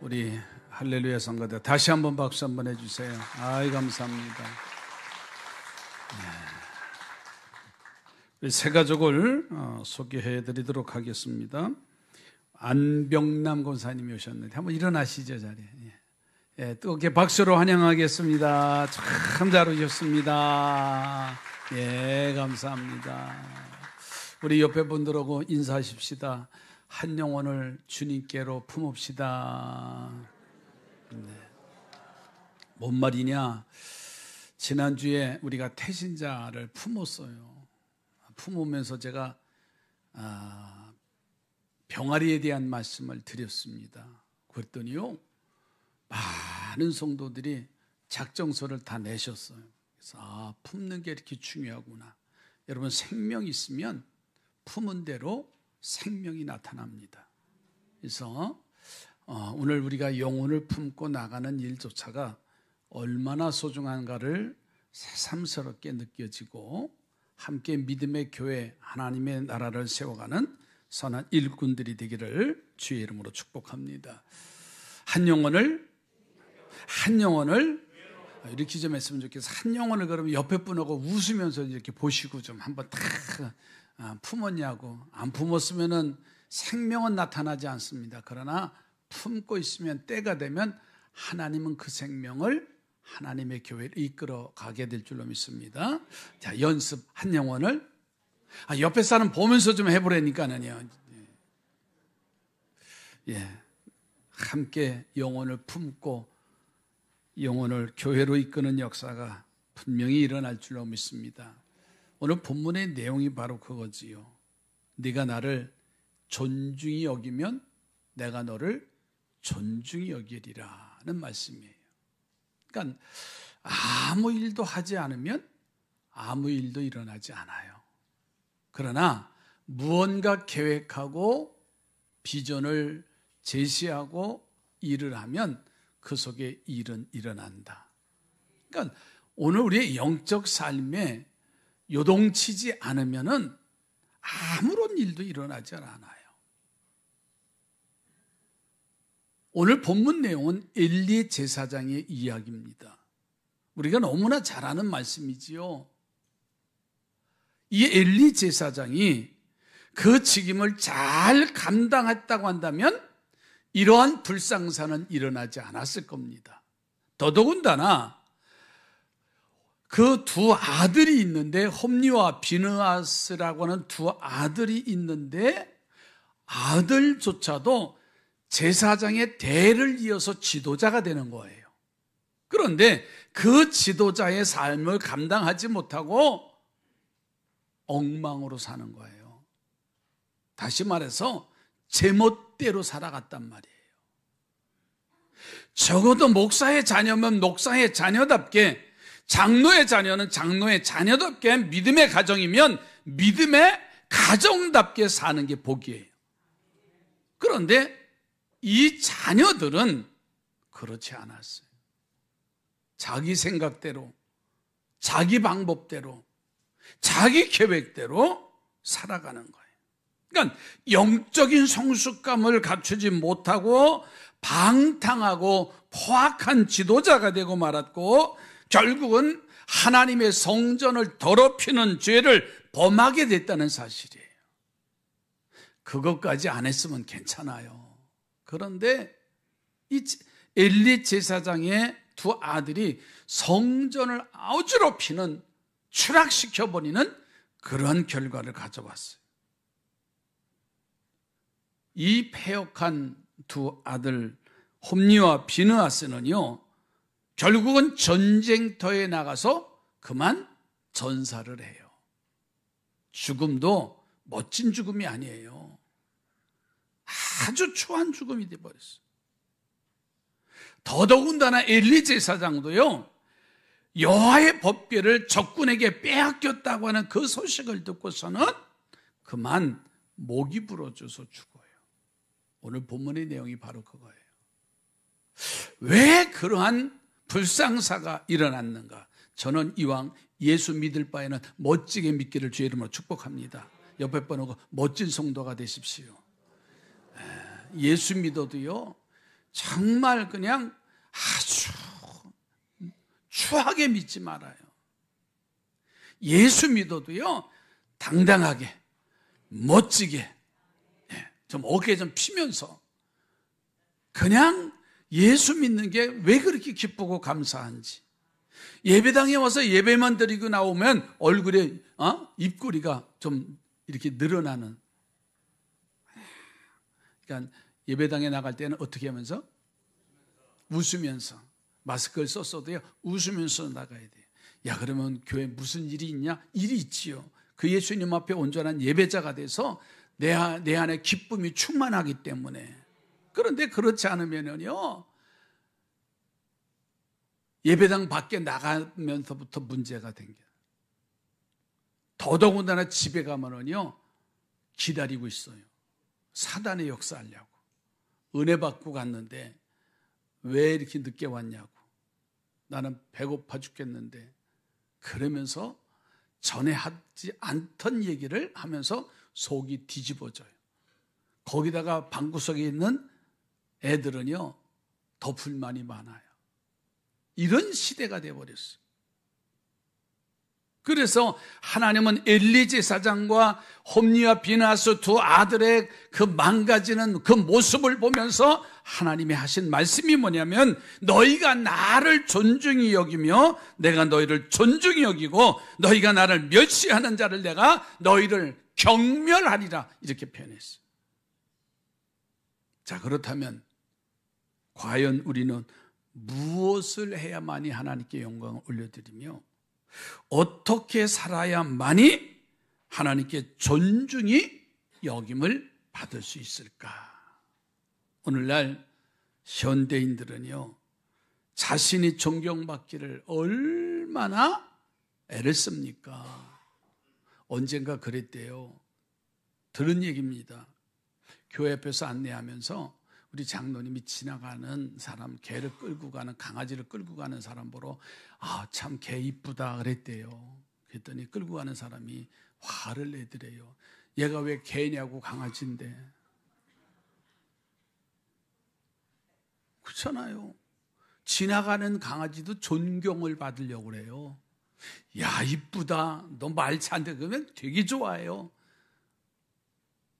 우리 할렐루야 성가대 다시 한번 박수 한번 해주세요. 아이 감사합니다. 우리 세 가족을 소개해드리도록 하겠습니다. 안병남 권사님이 오셨는데 한번 일어나시죠 자리에. 예, 뜨겁게 박수로 환영하겠습니다. 참 잘 오셨습니다. 예, 감사합니다. 우리 옆에 분들하고 인사하십시다. 한 영혼을 주님께로 품읍시다. 네. 뭔 말이냐? 지난주에 우리가 태신자를 품었어요. 품으면서 제가 병아리에 대한 말씀을 드렸습니다. 그랬더니요, 많은 성도들이 작정서를 다 내셨어요. 그래서 품는 게 이렇게 중요하구나. 여러분, 생명이 있으면 품은 대로 생명이 나타납니다. 그래서 오늘 우리가 영혼을 품고 나가는 일조차가 얼마나 소중한가를 새삼스럽게 느껴지고 함께 믿음의 교회, 하나님의 나라를 세워가는 선한 일꾼들이 되기를 주의 이름으로 축복합니다. 한 영혼을 이렇게 좀 했으면 좋겠어요. 한 영혼을 그러면 옆에 분하고 웃으면서 이렇게 보시고 좀 한번 다 품었냐고. 안 품었으면은 생명은 나타나지 않습니다. 그러나 품고 있으면 때가 되면 하나님은 그 생명을 하나님의 교회를 이끌어 가게 될 줄로 믿습니다. 자, 연습 한 영혼을 옆에 사람 보면서 좀 해보라니까는요. 예, 함께 영혼을 품고 영혼을 교회로 이끄는 역사가 분명히 일어날 줄로 믿습니다. 오늘 본문의 내용이 바로 그거지요. 네가 나를 존중히 여기면 내가 너를 존중히 여기리라는 말씀이에요. 그러니까 아무 일도 하지 않으면 아무 일도 일어나지 않아요. 그러나 무언가 계획하고 비전을 제시하고 일을 하면 그 속에 일은 일어난다. 그러니까 오늘 우리의 영적 삶에 요동치지 않으면은 아무런 일도 일어나지 않아요. 오늘 본문 내용은 엘리 제사장의 이야기입니다. 우리가 너무나 잘 아는 말씀이지요. 이 엘리 제사장이 그 직임을 잘 감당했다고 한다면 이러한 불상사는 일어나지 않았을 겁니다. 더더군다나 그 두 아들이 있는데, 홈리와 비느하스라고 하는 두 아들이 있는데 아들조차도 제사장의 대를 이어서 지도자가 되는 거예요. 그런데 그 지도자의 삶을 감당하지 못하고 엉망으로 사는 거예요. 다시 말해서 제멋대로 살아갔단 말이에요. 적어도 목사의 자녀면 목사의 자녀답게, 장로의 자녀는 장로의 자녀답게, 믿음의 가정이면 믿음의 가정답게 사는 게 복이에요. 그런데 이 자녀들은 그렇지 않았어요. 자기 생각대로, 자기 방법대로, 자기 계획대로 살아가는 거예요. 그러니까 영적인 성숙감을 갖추지 못하고 방탕하고 포악한 지도자가 되고 말았고, 결국은 하나님의 성전을 더럽히는 죄를 범하게 됐다는 사실이에요. 그것까지 안 했으면 괜찮아요. 그런데 이 엘리 제사장의 두 아들이 성전을 어지럽히는, 추락시켜버리는 그런 결과를 가져왔어요. 이 패역한 두 아들 홈리와 비느하스는요, 결국은 전쟁터에 나가서 그만 전사를 해요. 죽음도 멋진 죽음이 아니에요. 아주 추한 죽음이 되어버렸어요. 더더군다나 엘리 제사장도요, 여호와의 법궤를 적군에게 빼앗겼다고 하는 그 소식을 듣고서는 그만 목이 부러져서 죽어요. 오늘 본문의 내용이 바로 그거예요. 왜 그러한 불상사가 일어났는가? 저는 이왕 예수 믿을 바에는 멋지게 믿기를 주의 이름으로 축복합니다. 옆에 번호고 멋진 성도가 되십시오. 예수 믿어도요, 정말 그냥 아주 추하게 믿지 말아요. 예수 믿어도요, 당당하게, 멋지게, 좀 어깨 좀 피면서 그냥 예수 믿는 게 왜 그렇게 기쁘고 감사한지. 예배당에 와서 예배만 드리고 나오면 얼굴에 입꼬리가 좀 이렇게 늘어나는. 그러니까 예배당에 나갈 때는 어떻게 하면서? 웃으면서. 마스크를 썼어도요, 웃으면서 나가야 돼요. 야, 그러면 교회에 무슨 일이 있냐? 일이 있지요. 그 예수님 앞에 온전한 예배자가 돼서 내 안에 기쁨이 충만하기 때문에. 그런데 그렇지 않으면요, 예배당 밖에 나가면서부터 문제가 생겨요. 더더군다나 집에 가면요, 기다리고 있어요. 사단의 역사하려고. 은혜 받고 갔는데 왜 이렇게 늦게 왔냐고. 나는 배고파 죽겠는데. 그러면서 전에 하지 않던 얘기를 하면서 속이 뒤집어져요. 거기다가 방구석에 있는 애들은요, 더 불만이 많아요. 이런 시대가 되어버렸어요. 그래서 하나님은 엘리 제사장과 홈리와 비나스 두 아들의 그 망가지는 그 모습을 보면서 하나님이 하신 말씀이 뭐냐면, 너희가 나를 존중히 여기며 내가 너희를 존중히 여기고 너희가 나를 멸시하는 자를 내가 너희를 경멸하리라, 이렇게 표현했어요. 자, 그렇다면 과연 우리는 무엇을 해야만이 하나님께 영광을 올려드리며 어떻게 살아야만이 하나님께 존중이 여김을 받을 수 있을까? 오늘날 현대인들은요, 자신이 존경받기를 얼마나 애를 씁니까? 언젠가 그랬대요. 들은 얘기입니다. 교회 앞에서 안내하면서 우리 장로님이 지나가는 사람, 개를 끌고 가는, 강아지를 끌고 가는 사람 보러 참 개 이쁘다 그랬대요. 그랬더니 끌고 가는 사람이 화를 내더래요. 얘가 왜 개냐고, 강아지인데. 그렇잖아요. 지나가는 강아지도 존경을 받으려고 그래요. 야, 이쁘다, 너 말 잘한다 그러면 되게 좋아해요.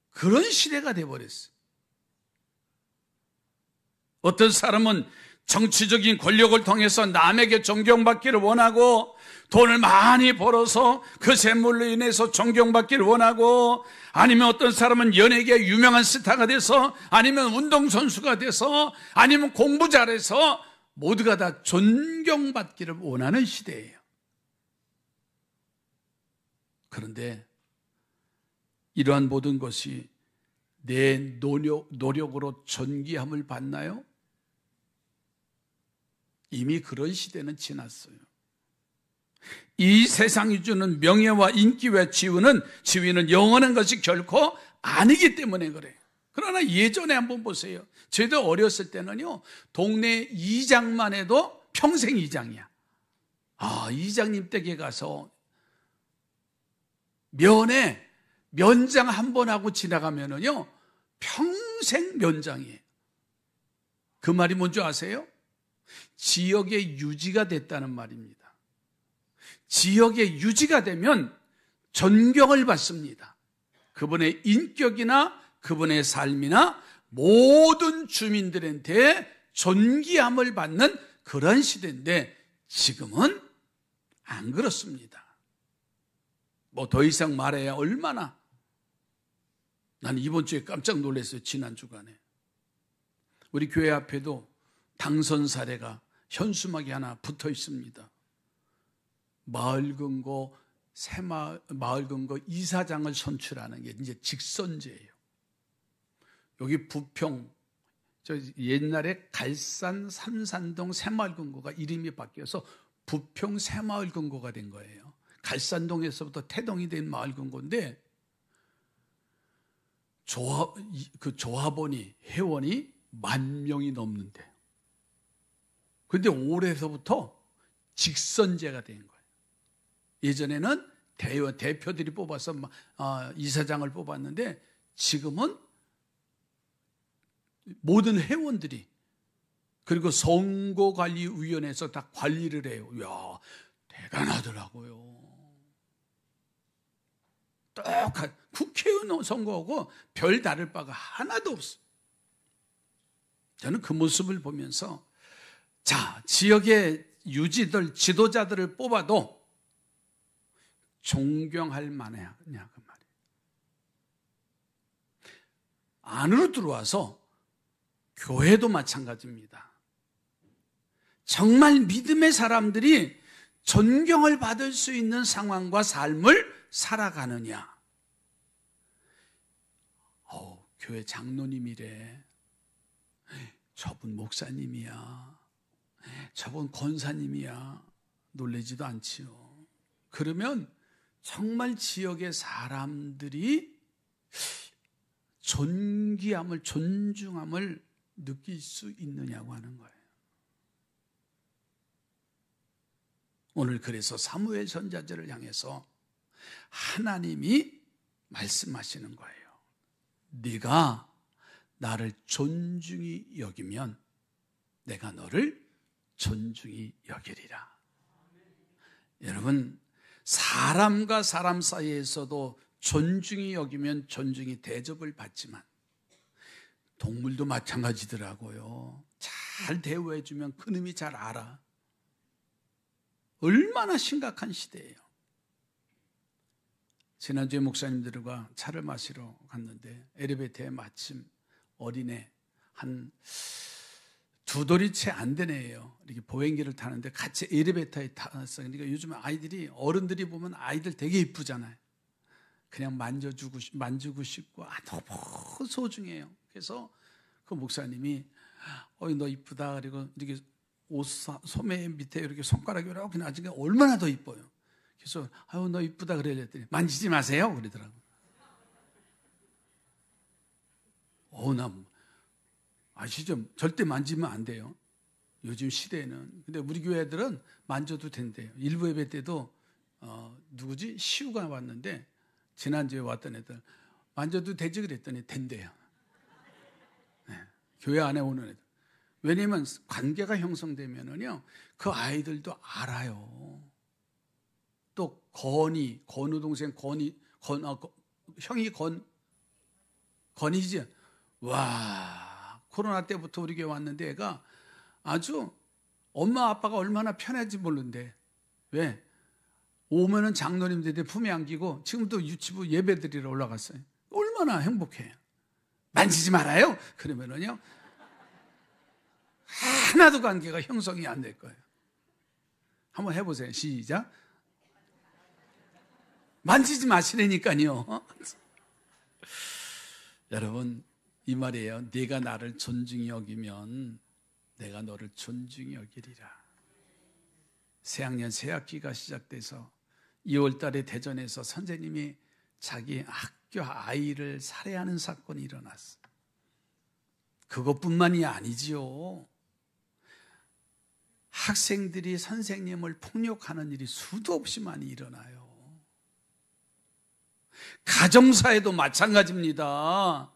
그런 시대가 돼버렸어요. 어떤 사람은 정치적인 권력을 통해서 남에게 존경받기를 원하고, 돈을 많이 벌어서 그 샘물로 인해서 존경받기를 원하고, 아니면 어떤 사람은 연예계 유명한 스타가 돼서, 아니면 운동선수가 돼서, 아니면 공부 잘해서 모두가 다 존경받기를 원하는 시대예요. 그런데 이러한 모든 것이 내 노력으로 존귀함을 받나요? 이미 그런 시대는 지났어요. 이 세상이 주는 명예와 인기와 지위는 영원한 것이 결코 아니기 때문에 그래요. 그러나 예전에 한번 보세요. 저희도 어렸을 때는요, 동네 이장만 해도 평생 이장이야. 이장님 댁에 가서 면장 한 번 하고 지나가면은요, 평생 면장이에요. 그 말이 뭔지 아세요? 지역의 유지가 됐다는 말입니다. 지역의 유지가 되면 존경을 받습니다. 그분의 인격이나 그분의 삶이나 모든 주민들한테 존귀함을 받는 그런 시대인데, 지금은 안 그렇습니다. 뭐 더 이상 말해야 얼마나. 나는 이번 주에 깜짝 놀랐어요. 지난 주간에 우리 교회 앞에도 당선 사례가 현수막이 하나 붙어 있습니다. 마을금고 마을금고 이사장을 선출하는 게 이제 직선제예요. 여기 부평, 옛날에 갈산 삼산동 새마을금고가 이름이 바뀌어서 부평 새마을금고가 된 거예요. 갈산동에서부터 태동이 된 마을금고인데, 그 조합원이, 회원이 10,000명이 넘는데, 그런데 올해서부터 직선제가 된 거예요. 예전에는 대표들이 뽑아서 이사장을 뽑았는데, 지금은 모든 회원들이 그리고 선거관리위원회에서 다 관리를 해요. 이야, 대단하더라고요. 똑같 국회의원 선거하고 별 다를 바가 하나도 없어요. 저는 그 모습을 보면서 자, 지역의 유지들, 지도자들을 뽑아도 존경할 만하냐 그 말이에요. 안으로 들어와서 교회도 마찬가지입니다. 정말 믿음의 사람들이 존경을 받을 수 있는 상황과 삶을 살아가느냐. 교회 장로님이래. 저분 목사님이야. 저분 권사님이야. 놀라지도 않지요. 그러면 정말 지역의 사람들이 존귀함을, 존중함을 느낄 수 있느냐고 하는 거예요. 오늘 그래서 사무엘 선지자를 향해서 하나님이 말씀하시는 거예요. 네가 나를 존중히 여기면 내가 너를 존중히 여기리라. 여러분, 사람과 사람 사이에서도 존중히 여기면 존중이 대접을 받지만 동물도 마찬가지더라고요. 잘 대우해주면 그놈이 잘 알아. 얼마나 심각한 시대예요. 지난주에 목사님들과 차를 마시러 갔는데 엘리베이터에 마침 어린애 한 두 돌이 채 안 된 애예요. 이렇게 보행기를 타는데 같이 엘리베이터에 탔어요. 그러니까 요즘 아이들이, 어른들이 보면 아이들 되게 이쁘잖아요. 그냥 만지고 싶고 너무 소중해요. 그래서 그 목사님이 너 이쁘다. 그리고 이렇게 옷 소매 밑에 이렇게 손가락이 이렇게 나중에 얼마나 더 이뻐요. 그래서 너 이쁘다 그랬더니 만지지 마세요 그러더라고요. 나 아시죠? 절대 만지면 안 돼요. 요즘 시대에는. 근데 우리 교회 애들은 만져도 된대요. 일부 예배 때도 누구지? 시우가 왔는데 지난주에 왔던 애들 만져도 되지 그랬더니 된대요. 네, 교회 안에 오는 애들. 왜냐면 관계가 형성되면은요, 그 아이들도 알아요. 또 건우 동생 형이 건이지. 와, 코로나 때부터 우리 교회 왔는데 애가 아주 엄마 아빠가 얼마나 편한지 모르는데 왜? 오면은 장로님들이 품에 안기고 지금도 유치부 예배 드리러 올라갔어요. 얼마나 행복해요. 만지지 말아요. 그러면은요 하나도 관계가 형성이 안 될 거예요. 한번 해보세요. 시작. 만지지 마시라니까요. 여러분, 이 말이에요. 네가 나를 존중히 여기면 내가 너를 존중히 여기리라. 새학년 새학기가 시작돼서 2월 달에 대전에서 선생님이 자기 학교 아이를 살해하는 사건이 일어났어요. 그것뿐만이 아니지요. 학생들이 선생님을 폭력하는 일이 수도 없이 많이 일어나요. 가정사에도 마찬가지입니다.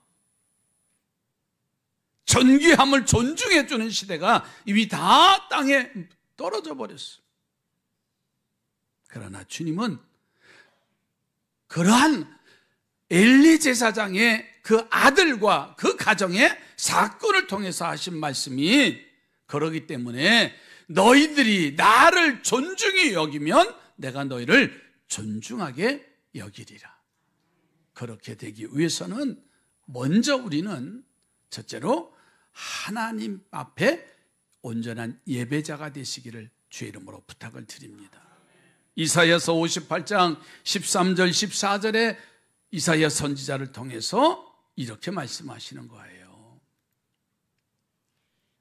존귀함을 존중해주는 시대가 이미 다 땅에 떨어져 버렸어요. 그러나 주님은 그러한 엘리 제사장의 그 아들과 그 가정의 사건을 통해서 하신 말씀이 그러기 때문에 너희들이 나를 존중히 여기면 내가 너희를 존중하게 여기리라. 그렇게 되기 위해서는 먼저 우리는 첫째로 하나님 앞에 온전한 예배자가 되시기를 주의 이름으로 부탁을 드립니다. 이사야서 58장 13절 14절에 이사야 선지자를 통해서 이렇게 말씀하시는 거예요.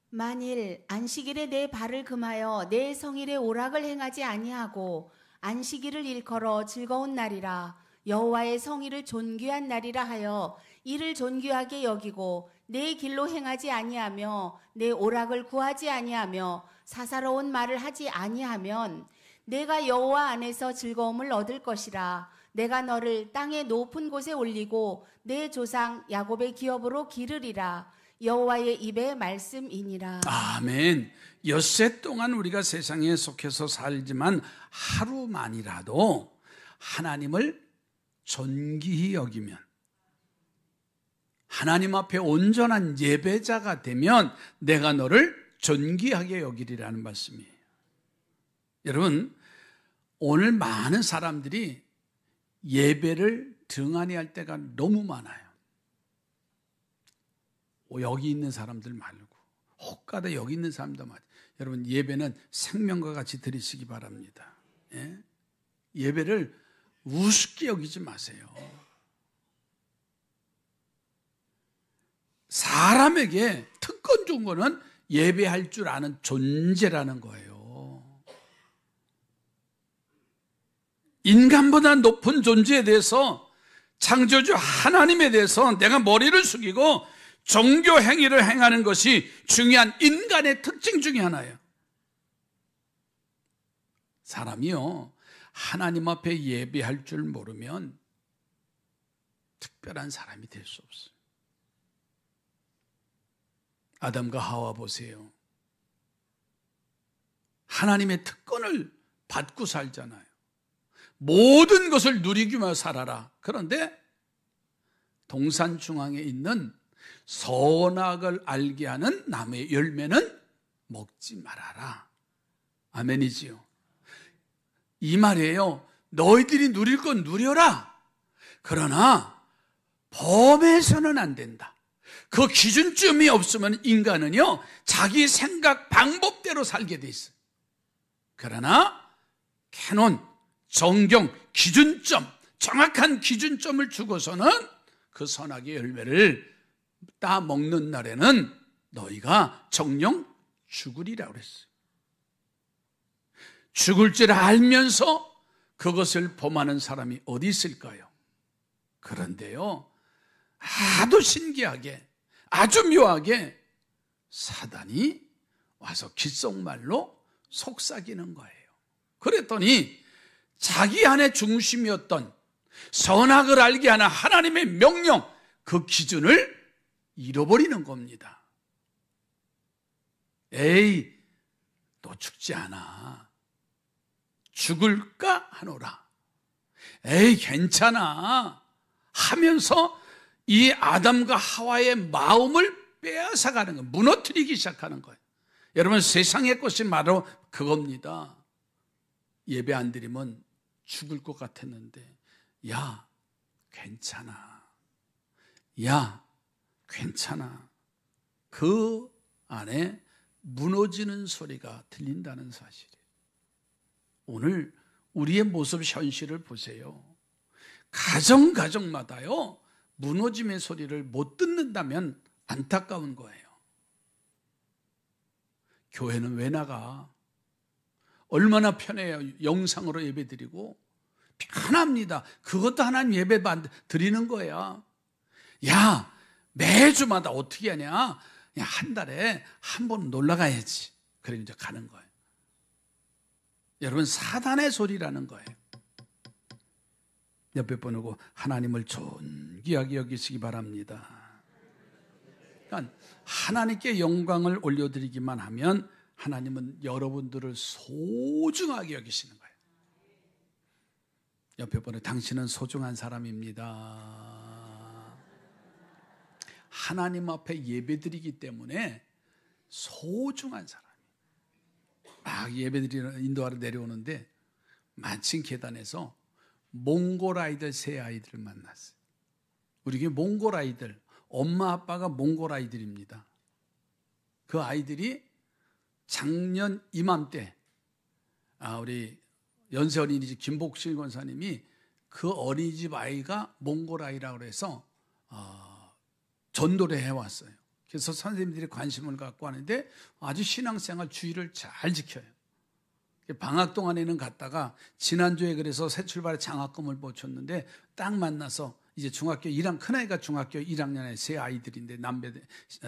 만일 안식일에 내 발을 금하여 내 성일에 오락을 행하지 아니하고 안식일을 일컬어 즐거운 날이라 여호와의 성일을 존귀한 날이라 하여 이를 존귀하게 여기고 내 길로 행하지 아니하며 내 오락을 구하지 아니하며 사사로운 말을 하지 아니하면 내가 여호와 안에서 즐거움을 얻을 것이라. 내가 너를 땅의 높은 곳에 올리고 내 조상 야곱의 기업으로 기르리라. 여호와의 입의 말씀이니라. 아멘. 엿새 동안 우리가 세상에 속해서 살지만 하루만이라도 하나님을 존귀히 여기면, 하나님 앞에 온전한 예배자가 되면 내가 너를 존귀하게 여기리라는 말씀이에요. 여러분, 오늘 많은 사람들이 예배를 등한히 할 때가 너무 많아요. 여기 있는 사람들 말고 혹가다 여기 있는 사람도 말이에요. 여러분, 예배는 생명과 같이 드리시기 바랍니다. 예? 예배를 우습게 여기지 마세요. 사람에게 특권 준 거는 예배할 줄 아는 존재라는 거예요. 인간보다 높은 존재에 대해서, 창조주 하나님에 대해서 내가 머리를 숙이고 종교 행위를 행하는 것이 중요한 인간의 특징 중에 하나예요. 사람이요, 하나님 앞에 예배할 줄 모르면 특별한 사람이 될 수 없어요. 아담과 하와 보세요. 하나님의 특권을 받고 살잖아요. 모든 것을 누리기만 살아라. 그런데 동산 중앙에 있는 선악을 알게 하는 나무의 열매는 먹지 말아라. 아멘이지요. 이 말이에요. 너희들이 누릴 건 누려라. 그러나 범해서는 안 된다. 그 기준점이 없으면 인간은요, 자기 생각 방법대로 살게 돼 있어요. 그러나 캐논, 정경, 기준점, 정확한 기준점을 주고서는 그 선악의 열매를 따먹는 날에는 너희가 정령 죽으리라고 그랬어요. 죽을 줄 알면서 그것을 범하는 사람이 어디 있을까요? 그런데요, 아주 신기하게, 아주 묘하게 사단이 와서 귓속말로 속삭이는 거예요. 그랬더니 자기 안에 중심이었던 선악을 알게 하는 하나님의 명령, 그 기준을 잃어버리는 겁니다. 에이, 너 죽지 않아. 죽을까 하노라. 에이, 괜찮아 하면서 이 아담과 하와의 마음을 빼앗아가는 거예요. 무너뜨리기 시작하는 거예요. 여러분, 세상의 것이 바로 그겁니다. 예배 안 드리면 죽을 것 같았는데, 야, 괜찮아. 야, 괜찮아. 그 안에 무너지는 소리가 들린다는 사실이에요. 오늘 우리의 모습, 현실을 보세요. 가정마다요, 무너짐의 소리를 못 듣는다면 안타까운 거예요. 교회는 왜 나가? 얼마나 편해요. 영상으로 예배드리고 편합니다. 그것도 하나님 예배 드리는 거야. 야, 매주마다 어떻게 하냐? 그냥 한 달에 한 번 놀러 가야지. 그래 이제 가는 거예요. 여러분, 사단의 소리라는 거예요. 옆에 보고 하나님을 존귀하게 여기시기 바랍니다. 그러니까 하나님께 영광을 올려드리기만 하면 하나님은 여러분들을 소중하게 여기시는 거예요. 옆에 보니 당신은 소중한 사람입니다. 하나님 앞에 예배드리기 때문에 소중한 사람이에요. 막 예배드리러 인도하러 내려오는데 마침 계단에서 몽골 아이들, 세 아이들을 만났어요. 우리 교회 몽골 아이들, 엄마 아빠가 몽골 아이들입니다. 그 아이들이 작년 이맘때 우리 연세 어린이집 김복실 권사님이 그 어린이집 아이가 몽골 아이라고 해서 전도를 해왔어요. 그래서 선생님들이 관심을 갖고 하는데 아주 신앙생활 주의를 잘 지켜요. 방학 동안에는 갔다가 지난주에 그래서 새 출발에 장학금을 못 줬는데 딱 만나서 이제 중학교 1학년, 큰아이가 중학교 1학년에 세 아이들인데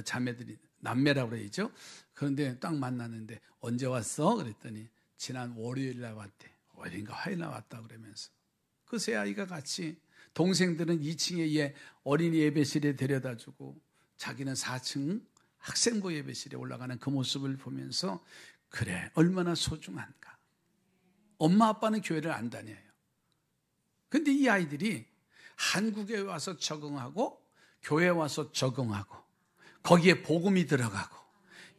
자매들이 남매라고 그러죠. 그런데 딱 만났는데 언제 왔어? 그랬더니 지난 월요일 날 왔대. 월요일인가 화요일 날 왔다 그러면서 그 세 아이가 같이 동생들은 2층에 어린이 예배실에 데려다주고 자기는 4층 학생부 예배실에 올라가는 그 모습을 보면서 그래, 얼마나 소중한가. 엄마 아빠는 교회를 안 다녀요. 근데 이 아이들이 한국에 와서 적응하고 교회에 와서 적응하고 거기에 복음이 들어가고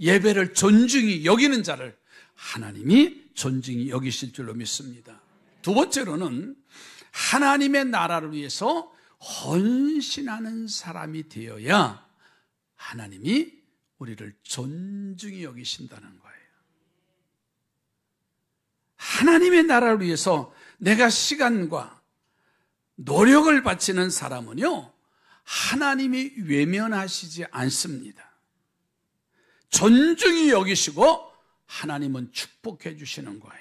예배를 존중히 여기는 자를 하나님이 존중히 여기실 줄로 믿습니다. 두 번째로는 하나님의 나라를 위해서 헌신하는 사람이 되어야 하나님이 우리를 존중히 여기신다는 거예요. 하나님의 나라를 위해서 내가 시간과 노력을 바치는 사람은요, 하나님이 외면하시지 않습니다. 존중히 여기시고 하나님은 축복해 주시는 거예요.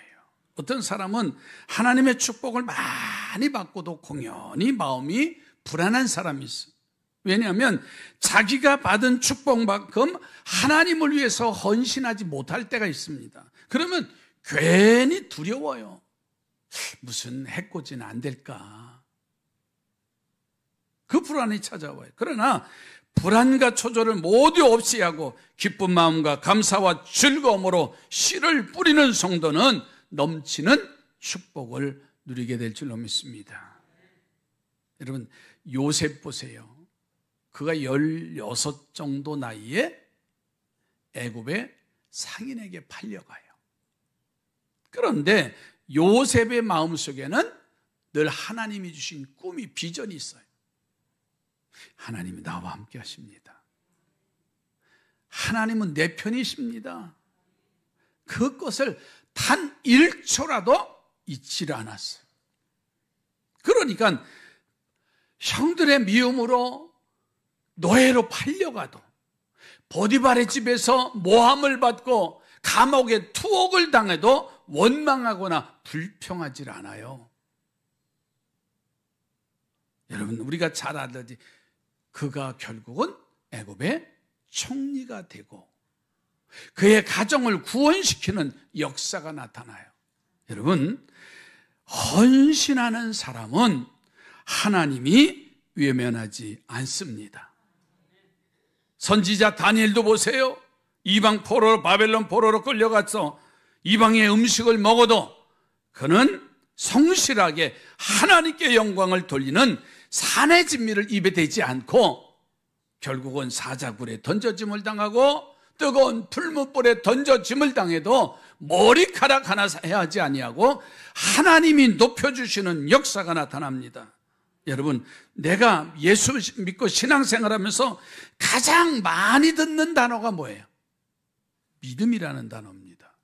어떤 사람은 하나님의 축복을 많이 받고도 공연히 마음이 불안한 사람이 있어요. 왜냐하면 자기가 받은 축복만큼 하나님을 위해서 헌신하지 못할 때가 있습니다. 그러면 괜히 두려워요. 무슨 해코지는 안 될까? 그 불안이 찾아와요. 그러나 불안과 초조를 모두 없이 하고 기쁜 마음과 감사와 즐거움으로 씨를 뿌리는 성도는 넘치는 축복을 누리게 될 줄로 믿습니다. 여러분, 요셉 보세요. 그가 16 정도 나이에 애굽의 상인에게 팔려가요. 그런데 요셉의 마음속에는 늘 하나님이 주신 꿈이, 비전이 있어요. 하나님이 나와 함께 하십니다. 하나님은 내 편이십니다. 그것을 단 1초라도 잊지를 않았어요. 그러니까 형들의 미움으로 노예로 팔려가도 보디발의 집에서 모함을 받고 감옥에 투옥을 당해도 원망하거나 불평하지 않아요. 여러분, 우리가 잘 알듯이 그가 결국은 애굽의 총리가 되고 그의 가정을 구원시키는 역사가 나타나요. 여러분, 헌신하는 사람은 하나님이 외면하지 않습니다. 선지자 다니엘도 보세요. 이방 포로로, 바벨론 포로로 끌려가서 이방의 음식을 먹어도 그는 성실하게 하나님께 영광을 돌리는 산의 진미를 입에 대지 않고 결국은 사자굴에 던져짐을 당하고 뜨거운 풀무불에 던져짐을 당해도 머리카락 하나 해하지 아니하고 하나님이 높여주시는 역사가 나타납니다. 여러분, 내가 예수 믿고 신앙생활하면서 가장 많이 듣는 단어가 뭐예요? 믿음이라는 단어입니다.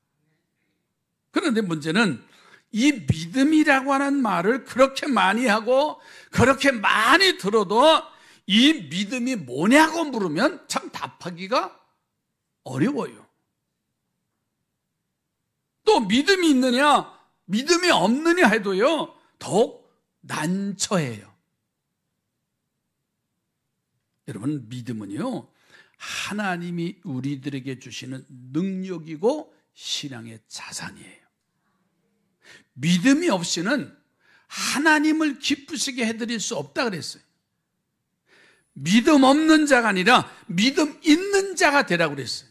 그런데 문제는 이 믿음이라고 하는 말을 그렇게 많이 하고 그렇게 많이 들어도 이 믿음이 뭐냐고 물으면 참 답하기가 어려워요. 또 믿음이 있느냐, 믿음이 없느냐 해도요, 더욱 난처해요. 여러분, 믿음은요, 하나님이 우리들에게 주시는 능력이고 신앙의 자산이에요. 믿음이 없이는 하나님을 기쁘시게 해드릴 수 없다 그랬어요. 믿음 없는 자가 아니라 믿음 있는 자가 되라고 그랬어요.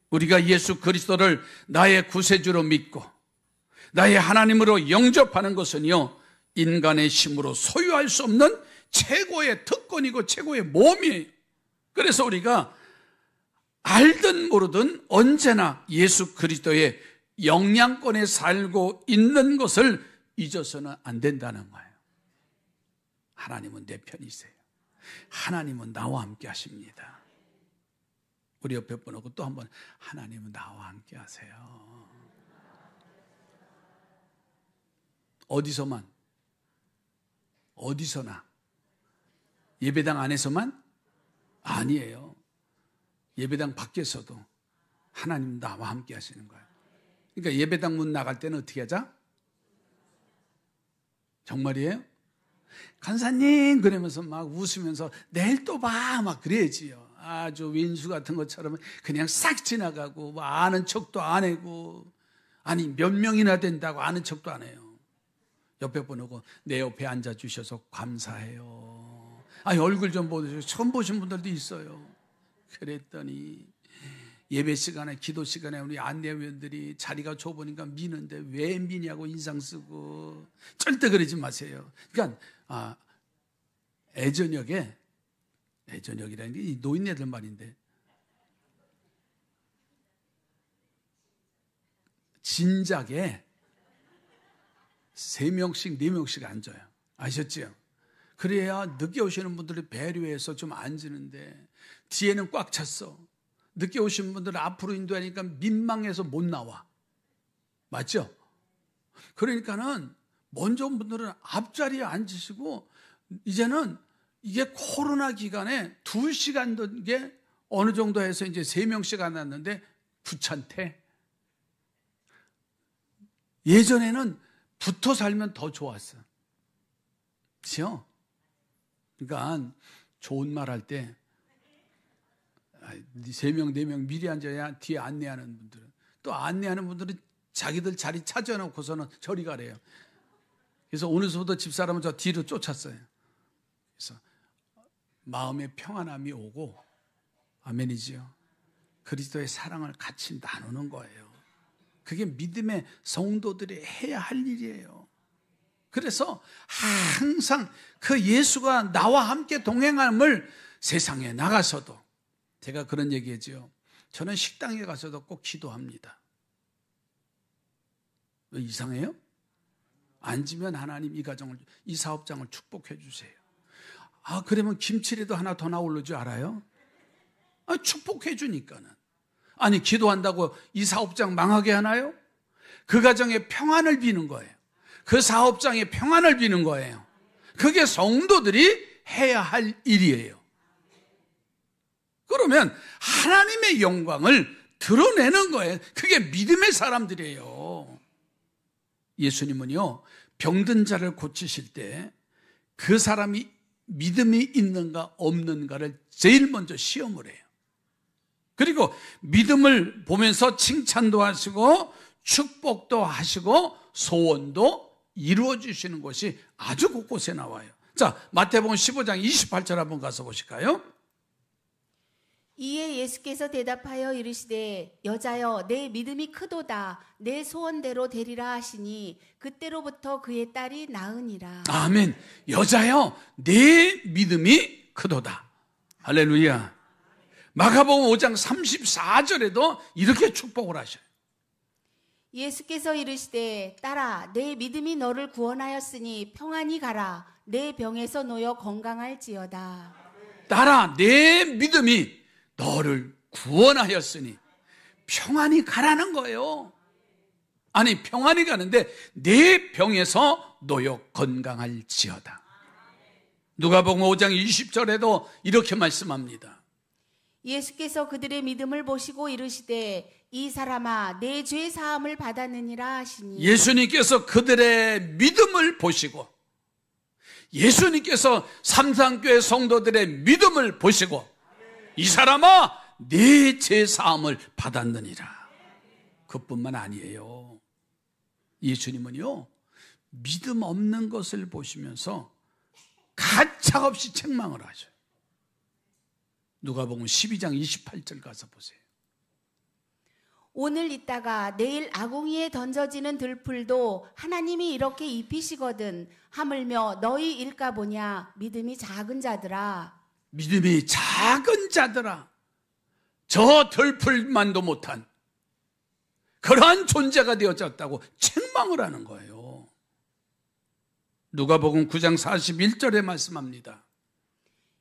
우리가 예수 그리스도를 나의 구세주로 믿고 나의 하나님으로 영접하는 것은요, 인간의 힘으로 소유할 수 없는 최고의 특권이고 최고의 모험이에요. 그래서 우리가 알든 모르든 언제나 예수 그리스도의 영향권에 살고 있는 것을 잊어서는 안 된다는 거예요. 하나님은 내 편이세요. 하나님은 나와 함께 하십니다. 우리 옆에 보고 또 한번 하나님은 나와 함께 하세요. 어디서만? 어디서나? 예배당 안에서만? 아니에요. 예배당 밖에서도 하나님 나와 함께 하시는 거예요. 그러니까 예배당 문 나갈 때는 어떻게 하자? 정말이에요? 간사님 그러면서 막 웃으면서 내일 또 봐 막 그래야지요. 아주 윈수 같은 것처럼 그냥 싹 지나가고 뭐 아는 척도 안 하고, 아니 몇 명이나 된다고 아는 척도 안 해요. 옆에 보고 내 옆에 앉아주셔서 감사해요. 아니, 얼굴 좀 보세요. 처음 보신 분들도 있어요. 그랬더니 예배 시간에, 기도 시간에 우리 안내위원들이 자리가 좁으니까 미는데 왜 미냐고 인상 쓰고. 절대 그러지 마세요. 그러니까 애저녁이라는 게 이 노인네들 말인데, 진작에 3명씩 4명씩 앉아요. 아셨죠? 그래야 늦게 오시는 분들이 배려해서 좀 앉는데, 뒤에는 꽉 찼어. 늦게 오신 분들은 앞으로 인도하니까 민망해서 못 나와. 맞죠? 그러니까는 먼저 온 분들은 앞자리에 앉으시고, 이제는 이게 코로나 기간에 2시간 된 게 어느 정도 해서 이제 3명씩 앉았는데 귀찮대. 예전에는 붙어 살면 더 좋았어. 그렇죠? 그러니까 좋은 말 할 때 3명, 4명 미리 앉아야 뒤에 안내하는 분들은, 또 안내하는 분들은 자기들 자리 찾아놓고서는 저리 가래요. 그래서 오늘서부터 집사람은 저 뒤로 쫓았어요. 그래서 마음의 평안함이 오고, 아멘이지요. 그리스도의 사랑을 같이 나누는 거예요. 그게 믿음의 성도들이 해야 할 일이에요. 그래서 항상 그 예수가 나와 함께 동행함을 세상에 나가서도, 제가 그런 얘기했죠. 저는 식당에 가서도 꼭 기도합니다. 왜 이상해요? 앉으면 하나님 이 가정을, 이 사업장을 축복해 주세요. 그러면 김치라도 하나 더 나올 줄 알아요? 축복해 주니까는. 아니, 기도한다고 이 사업장 망하게 하나요? 그 가정의 평안을 비는 거예요. 그 사업장의 평안을 비는 거예요. 그게 성도들이 해야 할 일이에요. 그러면 하나님의 영광을 드러내는 거예요. 그게 믿음의 사람들이에요. 예수님은요, 병든 자를 고치실 때 그 사람이 믿음이 있는가 없는가를 제일 먼저 시험을 해요. 그리고 믿음을 보면서 칭찬도 하시고 축복도 하시고 소원도 이루어 주시는 것이 아주 곳곳에 나와요. 자, 마태복음 15장 28절 한번 가서 보실까요? 이에 예수께서 대답하여 이르시되 여자여 내 믿음이 크도다 내 소원대로 되리라 하시니 그때로부터 그의 딸이 나으니라. 아멘. 여자여 내 믿음이 크도다. 할렐루야. 마가복음 5장 34절에도 이렇게 축복을 하셔요. 예수께서 이르시되 딸아 내 믿음이 너를 구원하였으니 평안히 가라 내 병에서 놓여 건강할지어다. 딸아 내 믿음이 너를 구원하였으니 평안히 가라는 거예요. 아니, 평안히 가는데 내 병에서 놓여 건강할지어다. 누가복음 5장 20절에도 이렇게 말씀합니다. 예수께서 그들의 믿음을 보시고 이르시되 이 사람아 내 죄 사함을 받았느니라 하시니. 예수님께서 그들의 믿음을 보시고, 예수님께서 삼산교회 성도들의 믿음을 보시고, 이 사람아 네 죄 사함을 받았느니라. 그뿐만 아니에요. 예수님은요, 믿음 없는 것을 보시면서 가차없이 책망을 하셔요. 누가복음 12장 28절 가서 보세요. 오늘 있다가 내일 아궁이에 던져지는 들풀도 하나님이 이렇게 입히시거든 하물며 너희 일까 보냐. 믿음이 작은 자들아. 믿음이 작은 자들아. 저 들풀만도 못한 그러한 존재가 되어졌다고 책망을 하는 거예요. 누가복음 9장 41절에 말씀합니다.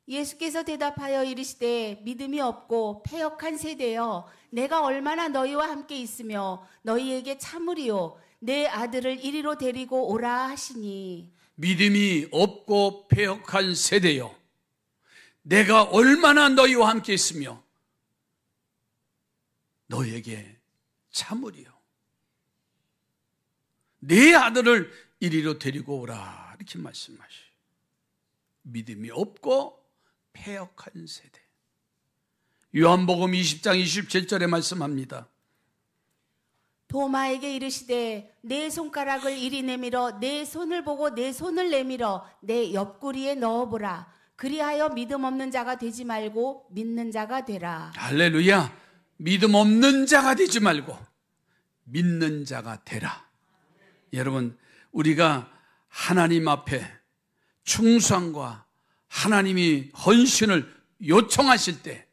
예수께서 대답하여 이르시되 믿음이 없고 패역한 세대여 내가 얼마나 너희와 함께 있으며 너희에게 참으리요 내 아들을 이리로 데리고 오라 하시니. 믿음이 없고 패역한 세대여 내가 얼마나 너희와 함께 있으며 너희에게 참으리요 내 아들을 이리로 데리고 오라 이렇게 말씀하셔요. 믿음이 없고 패역한 세대. 요한복음 20장 27절에 말씀합니다. 도마에게 이르시되 내 손가락을 이리 내밀어 내 손을 보고 내 손을 내밀어 내 옆구리에 넣어보라. 그리하여 믿음 없는 자가 되지 말고 믿는 자가 되라. 할렐루야. 믿음 없는 자가 되지 말고 믿는 자가 되라. 여러분, 우리가 하나님 앞에 충성과 하나님이 헌신을 요청하실 때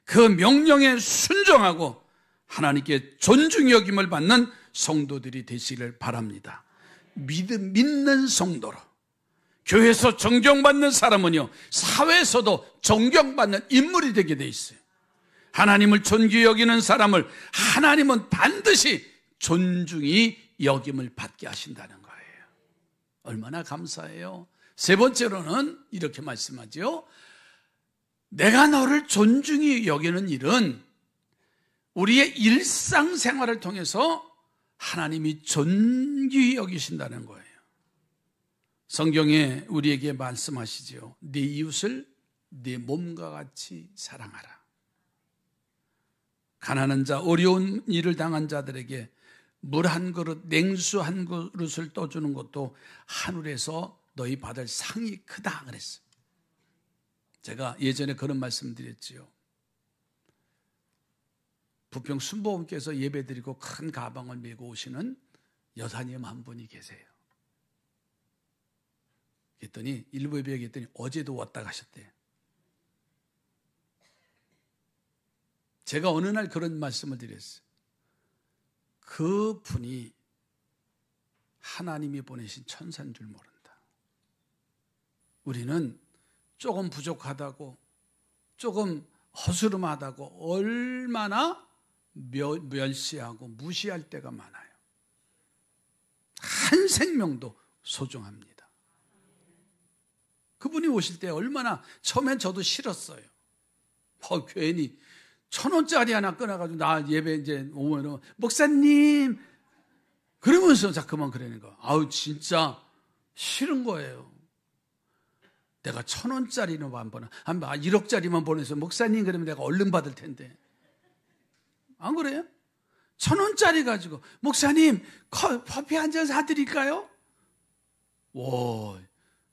그 명령에 순종하고 하나님께 존중 여김을 받는 성도들이 되시기를 바랍니다. 믿는 성도로, 교회에서 존경받는 사람은요, 사회에서도 존경받는 인물이 되게 돼 있어요. 하나님을 존귀 여기는 사람을 하나님은 반드시 존중이 여김을 받게 하신다는 거예요. 얼마나 감사해요. 세 번째로는 이렇게 말씀하죠. 내가 너를 존중히 여기는 일은 우리의 일상생활을 통해서 하나님이 존귀히 여기신다는 거예요. 성경에 우리에게 말씀하시죠. 네 이웃을 네 몸과 같이 사랑하라. 가난한 자, 어려운 일을 당한 자들에게 물 한 그릇, 냉수 한 그릇을 떠주는 것도 하늘에서 너희 받을 상이 크다 그랬어요. 제가 예전에 그런 말씀 드렸지요. 부평 순복음께서 예배드리고 큰 가방을 메고 오시는 여사님 한 분이 계세요. 그랬더니 일부 예배 얘기했더니 어제도 왔다 가셨대요. 제가 어느 날 그런 말씀을 드렸어요. 그 분이 하나님이 보내신 천사인 줄 모른다. 우리는 조금 부족하다고, 조금 허스름하다고 얼마나 멸시하고 무시할 때가 많아요. 한 생명도 소중합니다. 그분이 오실 때 얼마나 처음엔 저도 싫었어요. 괜히 1,000원짜리 하나 끊어가지고 나 예배 이제 오면은 목사님 그러면서 자꾸만 그러는 거. 아우 진짜 싫은 거예요. 내가 1,000원짜리는 안 보내. 한 1억짜리만 보내서 목사님 그러면 내가 얼른 받을 텐데. 안 그래요? 1,000원짜리 가지고 목사님 커피 한 잔 사드릴까요? 와,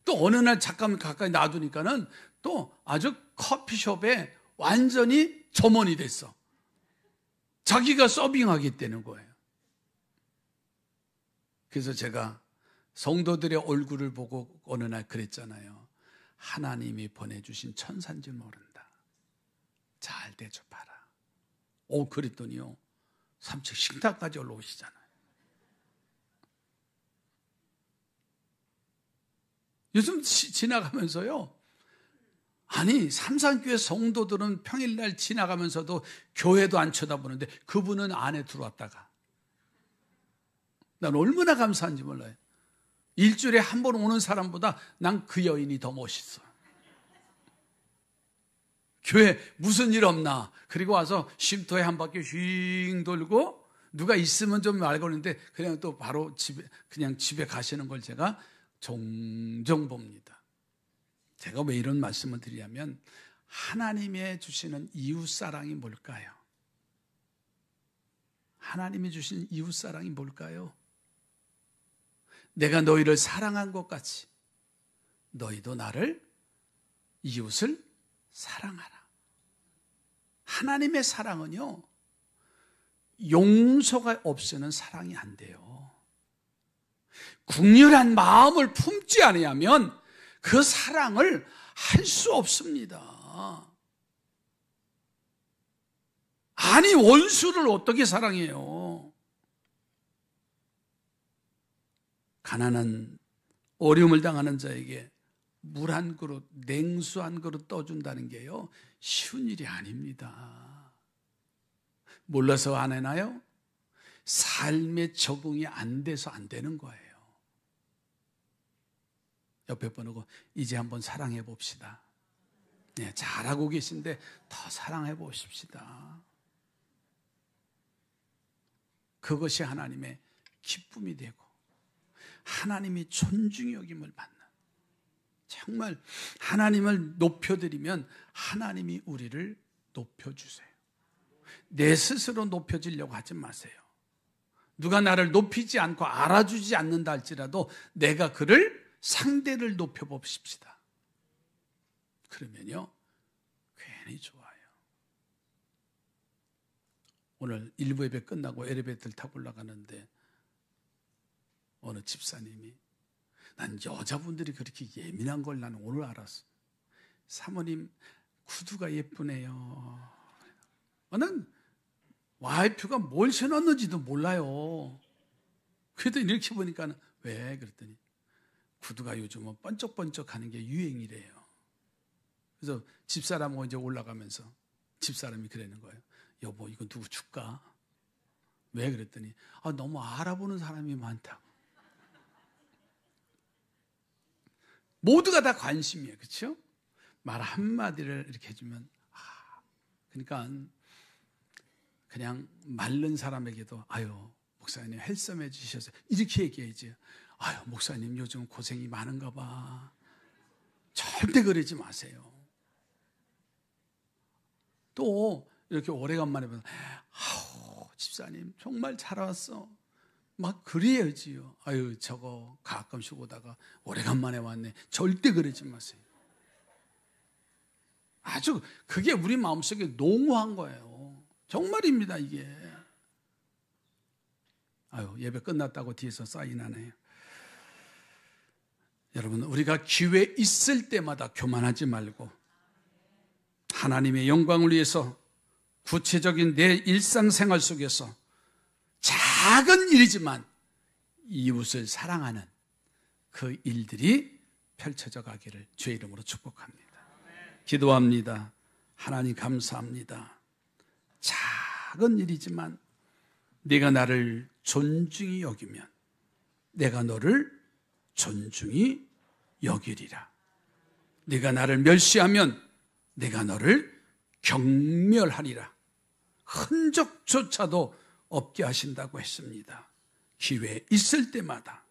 또 어느 날 잠깐 가까이 놔두니까는 또 아주 커피숍에 완전히 점원이 됐어. 자기가 서빙하겠다는 거예요. 그래서 제가 성도들의 얼굴을 보고 어느 날 그랬잖아요. 하나님이 보내주신 천사인 줄 모른다. 잘 대접하라. 그랬더니요. 3층 식탁까지 올라오시잖아요. 요즘 지나가면서요. 아니 삼산교회 성도들은 평일날 지나가면서도 교회도 안 쳐다보는데 그분은 안에 들어왔다가 난 얼마나 감사한지 몰라요. 일주일에 한 번 오는 사람보다 난 그 여인이 더 멋있어. 교회 무슨 일 없나. 그리고 와서 쉼터에 한 바퀴 휙 돌고 누가 있으면 좀 알고 있는데 그냥 또 바로 집에 가시는 걸 제가 종종 봅니다. 제가 왜 이런 말씀을 드리냐면 하나님의 주시는 이웃사랑이 뭘까요? 하나님이 주신 이웃사랑이 뭘까요? 내가 너희를 사랑한 것 같이 너희도 나를 이웃을 사랑하라. 하나님의 사랑은요, 용서가 없이는 사랑이 안 돼요. 국률한 마음을 품지 않으면 그 사랑을 할 수 없습니다. 아니 원수를 어떻게 사랑해요? 가난한 어려움을 당하는 자에게 물 한 그릇, 냉수 한 그릇 떠준다는 게요 쉬운 일이 아닙니다. 몰라서 안 해나요? 삶에 적응이 안 돼서 안 되는 거예요. 옆에 보고 이제 한번 사랑해 봅시다. 네, 잘하고 계신데 더 사랑해 보십시다. 그것이 하나님의 기쁨이 되고 하나님이 존중 여김을 받는, 정말 하나님을 높여드리면 하나님이 우리를 높여주세요. 내 스스로 높여지려고 하지 마세요. 누가 나를 높이지 않고 알아주지 않는다 할지라도 내가 그를 상대를 높여봅시다. 그러면요 괜히 좋아요. 오늘 일부 예배 끝나고 엘리베이터를 타고 올라가는데 어느 집사님이, 난 여자분들이 그렇게 예민한 걸 나는 오늘 알았어. 사모님 구두가 예쁘네요. 난 와이프가 뭘 신었는지도 몰라요. 그래도 이렇게 보니까 왜? 그랬더니 구두가 요즘은 번쩍번쩍하는 게 유행이래요. 그래서 집사람하고 이제 올라가면서 집사람이 그러는 거예요. 여보, 이거 누구 줄까? 왜? 그랬더니 너무 알아보는 사람이 많다고. 모두가 다 관심이에요. 그렇죠? 말 한마디를 이렇게 해주면 그러니까 그냥 마른 사람에게도 아유 목사님 헬섬해 주셔서 이렇게 얘기해야지. 아유 목사님 요즘 고생이 많은가 봐. 절대 그러지 마세요. 또 이렇게 오래간만에 보면 아우 집사님 정말 잘 왔어. 막 그래야지요. 아유 저거 가끔씩 오다가 오래간만에 왔네. 절대 그러지 마세요. 아주 그게 우리 마음속에 농후한 거예요. 정말입니다 이게. 아유 예배 끝났다고 뒤에서 사인하네요. 여러분 우리가 기회 있을 때마다 교만하지 말고 하나님의 영광을 위해서 구체적인 내 일상생활 속에서 작은 일이지만 이웃을 사랑하는 그 일들이 펼쳐져 가기를 주의 이름으로 축복합니다. 기도합니다. 하나님 감사합니다. 작은 일이지만 네가 나를 존중히 여기면 내가 너를 존중히 여기리라. 네가 나를 멸시하면 내가 너를 경멸하리라. 흔적조차도 없게 하신다고 했습니다. 기회 있을 때마다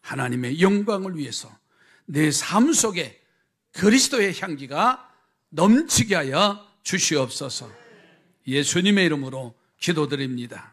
하나님의 영광을 위해서 내 삶 속에 그리스도의 향기가 넘치게 하여 주시옵소서. 예수님의 이름으로 기도드립니다.